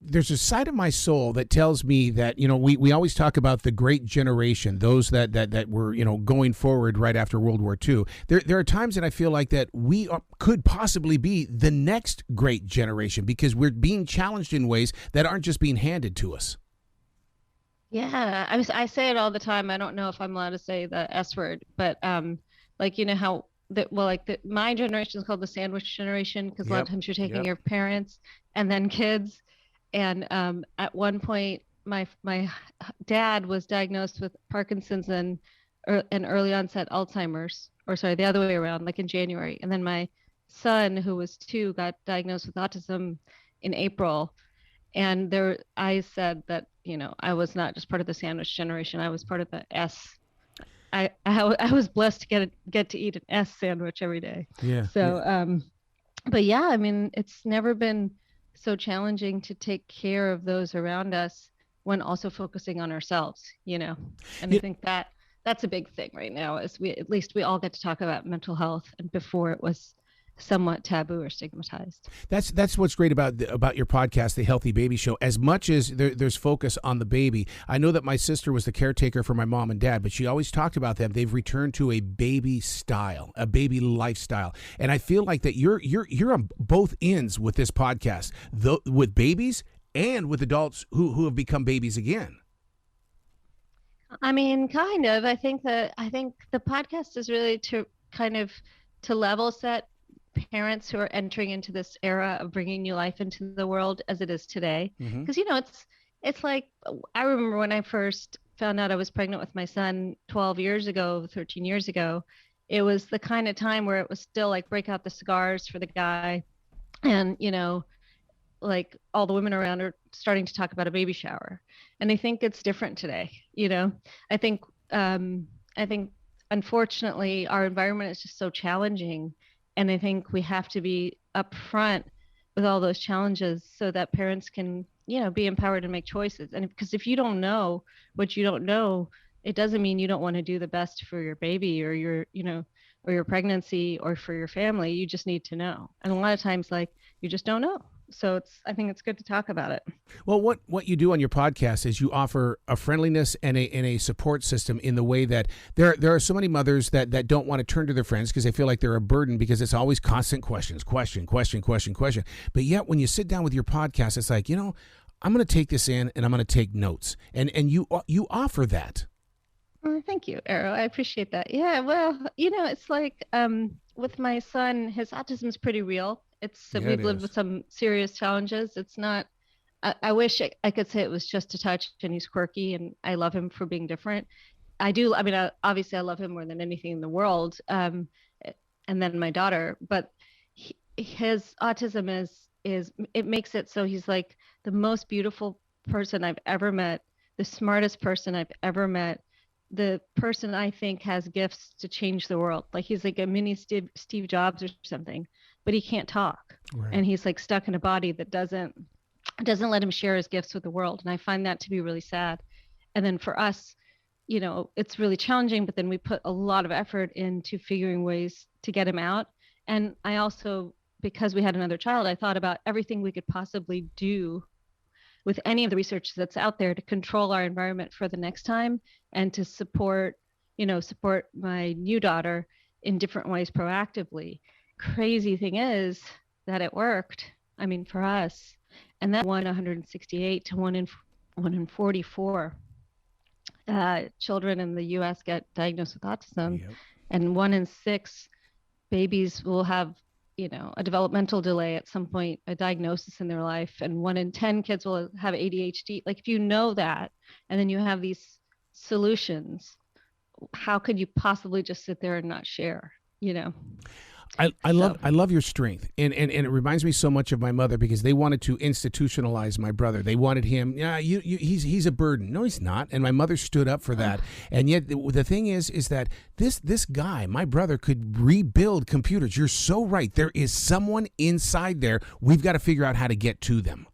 there's a side of my soul that tells me that, we always talk about the great generation, those that were, going forward right after World War II. There are times that I feel like that could possibly be the next great generation because we're being challenged in ways that aren't just being handed to us. Yeah, I say it all the time. I don't know if I'm allowed to say the S word, but like how my generation is called the sandwich generation because a lot of Yep. times you're taking Yep. your parents and then kids. And at one point, my dad was diagnosed with Parkinson's and early onset Alzheimer's, or sorry, the other way around, like in January. And then my son, who was 2, got diagnosed with autism in April. And I said that, I was not just part of the sandwich generation. I was part of the S. I was blessed to get to eat an S sandwich every day. Yeah. So, but yeah, I mean, it's never been so challenging to take care of those around us when also focusing on ourselves, And I think that's a big thing right now is at least we all get to talk about mental health, and before it was somewhat taboo or stigmatized. That's what's great about your podcast, The Healthy Baby Show. As much as there's focus on the baby, I know that my sister was the caretaker for my mom and dad, but she always talked about them. They've returned to a baby style, a baby lifestyle, and I feel like that you're on both ends with this podcast, with babies and with adults who have become babies again. I mean, kind of. I think the podcast is really to kind of to level set parents who are entering into this era of bringing new life into the world as it is today. Because it's like I remember when I first found out I was pregnant with my son 12 years ago, 13 years ago. It was the kind of time where it was still like break out the cigars for the guy, and like all the women around are starting to talk about a baby shower. And I think it's different today. I think unfortunately our environment is just so challenging. And I think we have to be upfront with all those challenges so that parents can, be empowered and make choices. And because if you don't know what you don't know, it doesn't mean you don't want to do the best for your baby or your pregnancy or for your family. You just need to know. And a lot of times, like, you just don't know. So I think it's good to talk about it. Well, what you do on your podcast is you offer a friendliness and a support system in the way that there are so many mothers that don't want to turn to their friends because they feel like they're a burden because it's always constant questions, question. But yet when you sit down with your podcast, it's like, I'm going to take this in and I'm going to take notes. And you offer that. Thank you, Arrow. I appreciate that. Yeah, well, it's like with my son, his autism is pretty real. We've lived with some serious challenges. It's not, I wish I could say it was just a touch and he's quirky and I love him for being different. I do. I mean, obviously I love him more than anything in the world. And then my daughter, but his autism it makes it so he's like the most beautiful person I've ever met, the smartest person I've ever met, the person I think has gifts to change the world. Like he's like a mini Steve Jobs or something, but he can't talk. Right. And he's like stuck in a body that doesn't let him share his gifts with the world. And I find that to be really sad. And then for us, it's really challenging, but then we put a lot of effort into figuring ways to get him out. And I also, because we had another child, I thought about everything we could possibly do with any of the research that's out there to control our environment for the next time and to support my new daughter in different ways proactively. Crazy thing is that it worked. I mean, for us, and that 168 to 1 in 44 children in the U.S. get diagnosed with autism, yep. And 1 in 6 babies will have a developmental delay at some point, a diagnosis in their life, and 1 in 10 kids will have ADHD. Like if you know that, and then you have these solutions, how could you possibly just sit there and not share? I love your strength, and it reminds me so much of my mother because they wanted to institutionalize my brother. They wanted him. He's a burden. No, he's not. And my mother stood up for that. And yet the thing is that this guy, my brother, could rebuild computers. You're so right. There is someone inside there. We've got to figure out how to get to them.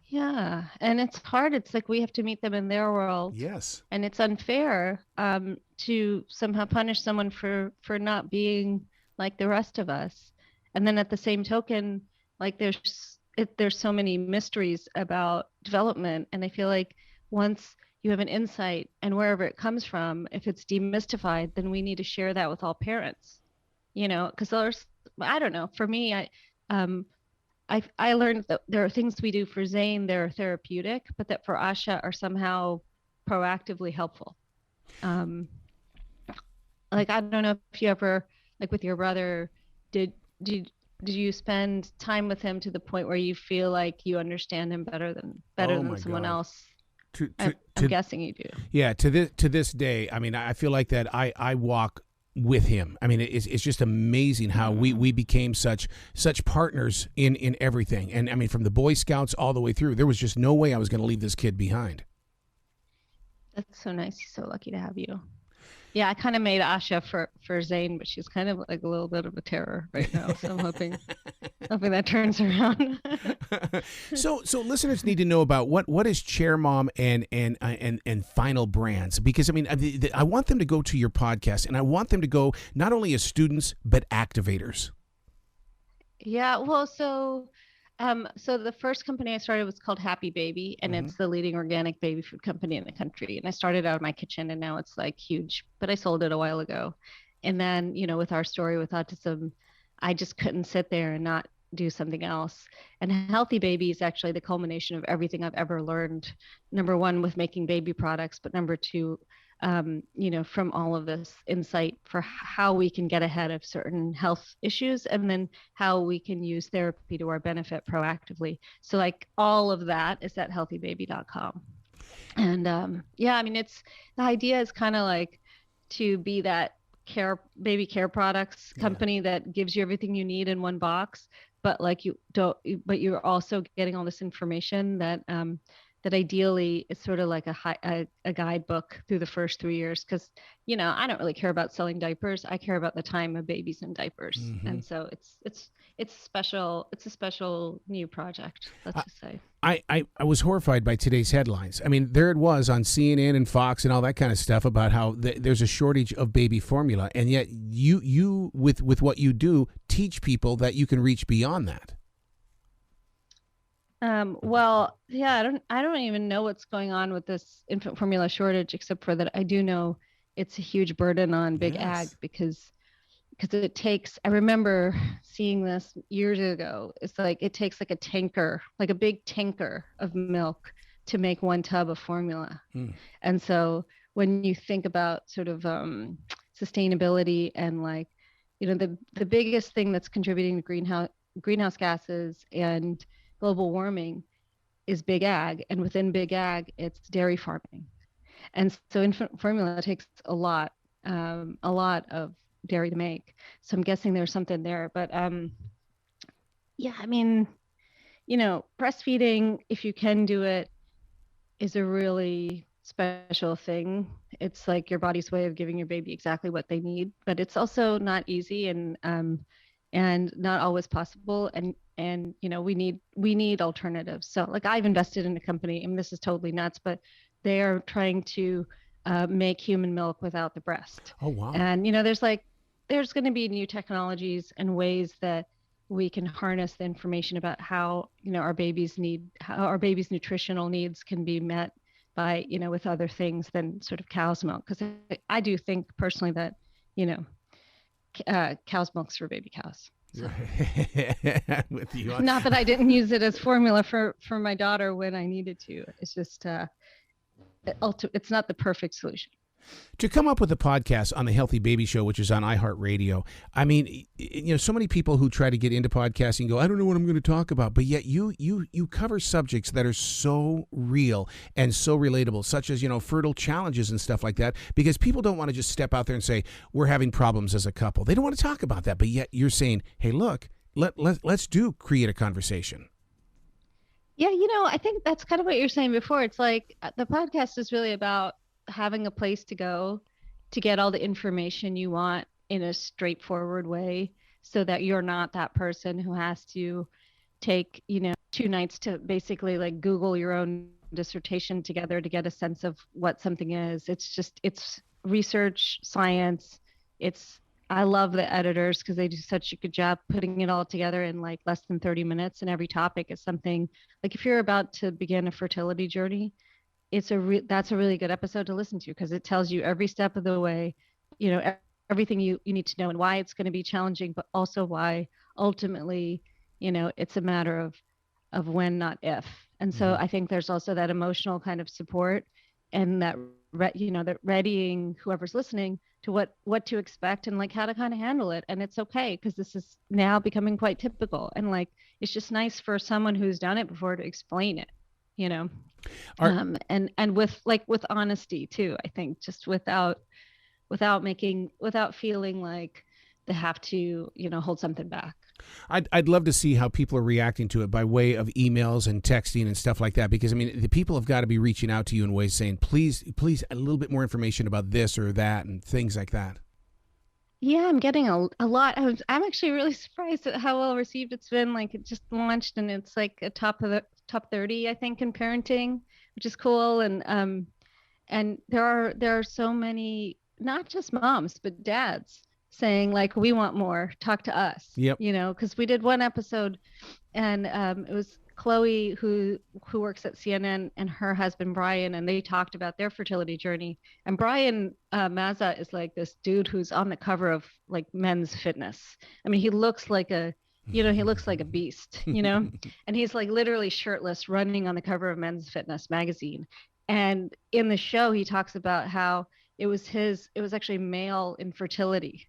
Yeah, and it's hard. It's like we have to meet them in their world. Yes, and it's unfair to somehow punish someone for not being like the rest of us. And then at the same token, like there's there's so many mysteries about development, and I feel like once you have an insight and wherever it comes from, if it's demystified, then we need to share that with all parents, because I don't know, for me, um, I learned that there are things we do for Zane that are therapeutic, but that for Asha are somehow proactively helpful. Like, I don't know if you ever, like with your brother, did did did you spend time with him to the point where you feel like you understand him better Oh than my someone God. else? To I'm guessing you do. Yeah, to this day, I mean, I feel like that I walk with him. I mean, it's just amazing how we became such partners in everything. And I mean, from the Boy Scouts all the way through, there was just no way I was going to leave this kid behind. That's so nice. He's so lucky to have you. Yeah, I kind of made Asha for Zane, but she's kind of like a little bit of a terror right now. So I'm hoping that turns around. So listeners need to know about what is Chair Mom and Final Brands, because I mean I want them to go to your podcast, and I want them to go not only as students but activators. Yeah, well, so the first company I started was called Happy Baby, and it's the leading organic baby food company in the country. And I started out of my kitchen, and now it's like huge, but I sold it a while ago. And then, with our story with autism, I just couldn't sit there and not do something else. And Healthy Baby is actually the culmination of everything I've ever learned. Number one, with making baby products, but number two, from all of this insight for how we can get ahead of certain health issues, and then how we can use therapy to our benefit proactively. So like all of that is at healthybaby.com. And yeah, I mean, the idea is kind of like to be that baby care products company that gives you everything you need in one box, but like but you're also getting all this information that ideally is sort of like a guidebook through the first 3 years. Because, I don't really care about selling diapers. I care about the time of babies in diapers. And so it's special. It's a special new project, let's just say. I was horrified by today's headlines. I mean, there it was on CNN and Fox and all that kind of stuff about how there's a shortage of baby formula. And yet you with what you do, teach people that you can reach beyond that. Well, yeah, I don't even know what's going on with this infant formula shortage, except for that I do know it's a huge burden on big ag, because it takes, I remember seeing this years ago. It's like, it takes like a tanker, like a big tanker of milk to make 1 tub of formula. And so when you think about sort of sustainability and like, the biggest thing that's contributing to greenhouse gases and global warming is big ag, and within big ag, it's dairy farming. And so infant formula takes a lot of dairy to make. So I'm guessing there's something there. But yeah, I mean, breastfeeding, if you can do it, is a really special thing. It's like your body's way of giving your baby exactly what they need, but it's also not easy and not always possible. And we need alternatives. So like, I've invested in a company, and this is totally nuts, but they are trying to make human milk without the breast. Oh wow! And there's going to be new technologies and ways that we can harness the information about how our baby's nutritional needs can be met by with other things than sort of cow's milk. Because I do think personally that cow's milk's for baby cows. So. With you Not that I didn't use it as formula for my daughter when I needed to. It's just it's not the perfect solution. To come up with a podcast on the Healthy Baby Show, which is on iHeartRadio, I mean, so many people who try to get into podcasting go, I don't know what I'm going to talk about, but yet you cover subjects that are so real and so relatable, such as fertile challenges and stuff like that, because people don't want to just step out there and say we're having problems as a couple. They don't want to talk about that, but yet you're saying, hey, look, let's create a conversation. Yeah, I think that's kind of what you're saying before. It's like the podcast is really about having a place to go to get all the information you want in a straightforward way, so that you're not that person who has to take 2 nights to basically like Google your own dissertation together to get a sense of what something is. It's research, science. It's I love the editors because they do such a good job putting it all together in like less than 30 minutes. And every topic is something like if you're about to begin a fertility journey, that's a really good episode to listen to because it tells you every step of the way, everything you need to know and why it's going to be challenging, but also why ultimately, it's a matter of when, not if. And so I think there's also that emotional kind of support and that readying whoever's listening to what to expect and like how to kind of handle it. And it's okay because this is now becoming quite typical. And like it's just nice for someone who's done it before to explain it, you know. And with honesty too, I think, just without feeling like they have to, hold something back. I'd love to see how people are reacting to it by way of emails and texting and stuff like that, because I mean the people have got to be reaching out to you in ways saying please a little bit more information about this or that and things like that. Yeah, I'm getting a lot. I'm actually really surprised at how well received it's been. Like it just launched and it's like a top 30, I think, in parenting, which is cool. And there are so many, not just moms, but dads saying like, we want more, talk to us. Yep. Because we did one episode and it was Chloe who works at CNN and her husband Brian, and they talked about their fertility journey. And Brian Mazza is like this dude who's on the cover of like Men's Fitness. I mean, he looks like a beast, and he's like literally shirtless running on the cover of Men's Fitness magazine. And in the show, he talks about how it was actually male infertility.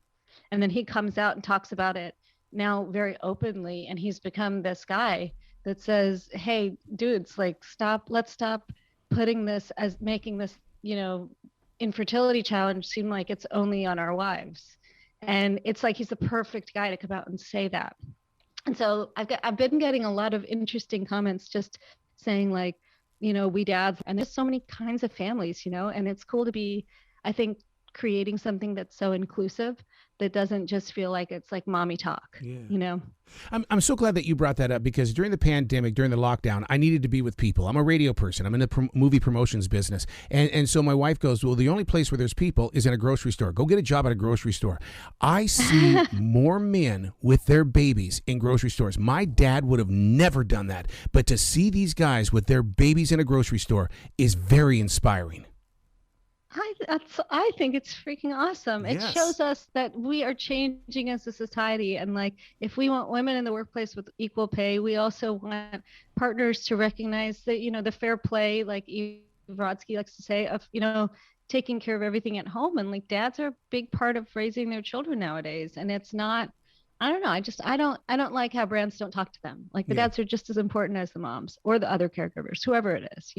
And then he comes out and talks about it now very openly. And he's become this guy that says, hey, dudes, like, let's stop making this, infertility challenge seem like it's only on our wives. And it's like, he's the perfect guy to come out and say that. And so I've been getting a lot of interesting comments just saying like, we dads, and there's so many kinds of families, and it's cool to be, I think, creating something that's so inclusive that doesn't just feel like it's like mommy talk. I'm so glad that you brought that up, because during the pandemic, during the lockdown, I needed to be with people. I'm a radio person. I'm in the movie promotions business. And so my wife goes, well, the only place where there's people is in a grocery store. Go get a job at a grocery store. I see more men with their babies in grocery stores. My dad would have never done that. But to see these guys with their babies in a grocery store is very inspiring. I think it's freaking awesome. It shows us that we are changing as a society. And like, if we want women in the workplace with equal pay, we also want partners to recognize that, the fair play, like Eve Brodsky likes to say, of, taking care of everything at home. And like dads are a big part of raising their children nowadays. And it's not, I don't know. I don't like how brands don't talk to them. Like the dads are just as important as the moms or the other caregivers, whoever it is,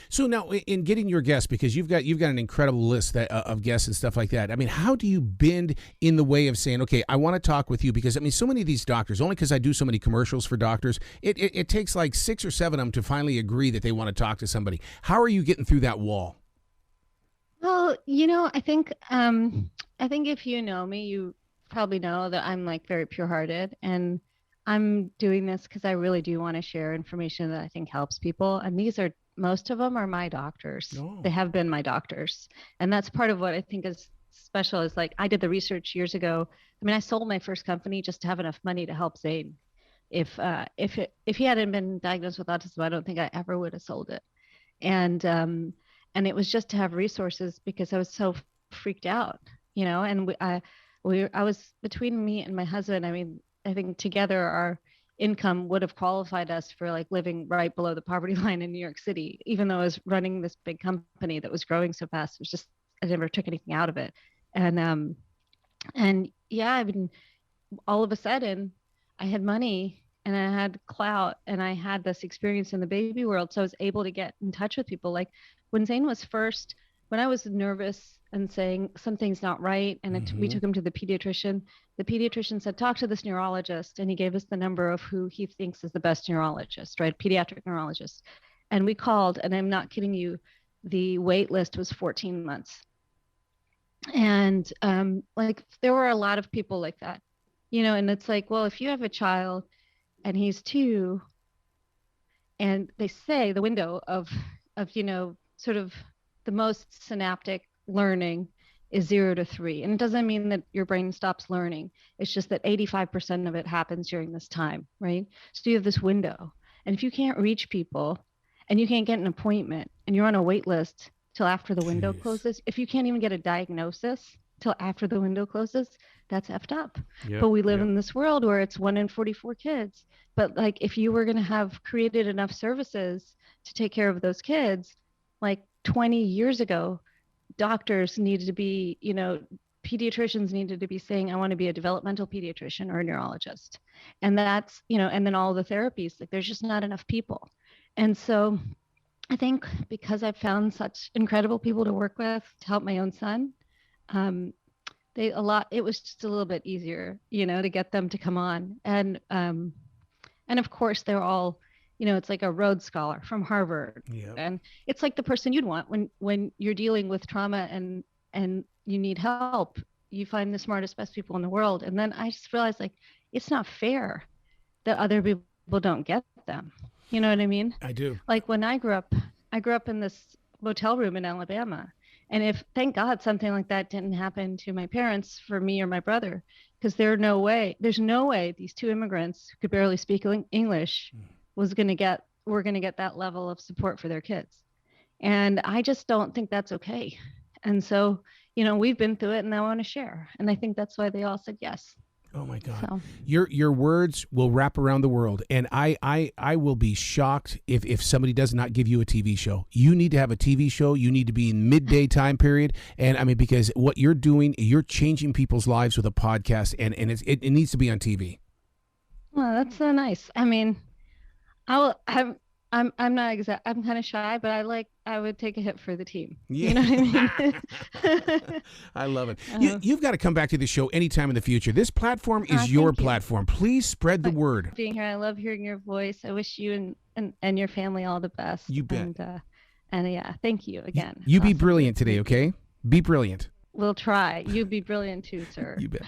So now in getting your guests, because you've got an incredible list of guests and stuff like that. I mean, how do you bend in the way of saying, okay, I want to talk with you? Because I mean, so many of these doctors, only because I do so many commercials for doctors, it takes like 6 or 7 of them to finally agree that they want to talk to somebody. How are you getting through that wall? Well, I think if you know me, you probably know that I'm like very pure-hearted, and I'm doing this because I really do want to share information that I think helps people. And most of them are my doctors. Oh. They have been my doctors. And that's part of what I think is special is like, I did the research years ago. I mean, I sold my first company just to have enough money to help Zane. If he hadn't been diagnosed with autism, I don't think I ever would have sold it. And it was just to have resources because I was so freaked out, and I was, between me and my husband, I mean, I think together our income would have qualified us for like living right below the poverty line in New York City, even though I was running this big company that was growing so fast. It was just, I never took anything out of it. And yeah, I mean, all of a sudden I had money and I had clout and I had this experience in the baby world. So I was able to get in touch with people. Like when Zane was first, when I was nervous and saying something's not right, and we took him to the pediatrician said, talk to this neurologist. And he gave us the number of who he thinks is the best neurologist, right? Pediatric neurologist. And we called, and I'm not kidding you, the wait list was 14 months. And like there were a lot of people like that, and it's like, well, if you have a child and he's 2, and they say the window of sort of the most synaptic learning is 0 to 3. And it doesn't mean that your brain stops learning. It's just that 85% of it happens during this time, right? So you have this window. And if you can't reach people and you can't get an appointment and you're on a wait list till after the window closes, if you can't even get a diagnosis till after the window closes, that's effed up. Yep, but we live in this world where it's 1 in 44 kids. But like, if you were going to have created enough services to take care of those kids, like 20 years ago, doctors needed to be, pediatricians needed to be saying, I want to be a developmental pediatrician or a neurologist. And that's, and then all the therapies, like there's just not enough people. And so I think because I've found such incredible people to work with to help my own son, it was just a little bit easier, to get them to come on. And of course they're all, it's like a Rhodes Scholar from Harvard. Yep. And it's like the person you'd want when you're dealing with trauma and you need help. You find the smartest, best people in the world. And then I just realized, like, it's not fair that other people don't get them. You know what I mean? I do. Like when I grew up in this motel room in Alabama. And thank God something like that didn't happen to my parents for me or my brother, because there's no way these two immigrants who could barely speak English were going to get that level of support for their kids. And I just don't think that's okay. And so, we've been through it and I want to share. And I think that's why they all said yes. Oh my God. So. Your words will wrap around the world. And I will be shocked if somebody does not give you a TV show. You need to have a TV show. You need to be in midday time period. And I mean, because what you're doing, you're changing people's lives with a podcast, and it needs to be on TV. Well, that's so nice. I mean, I'm not I'm kind of shy, but I would take a hit for the team. Yeah. You know what I mean? I love it. You've got to come back to the show anytime in the future. This platform is your platform. Please spread the word. Being here, I love hearing your voice. I wish you and your family all the best. You bet. And yeah, thank you again. You be brilliant today, okay? Be brilliant. We'll try. You be brilliant too, sir. You bet.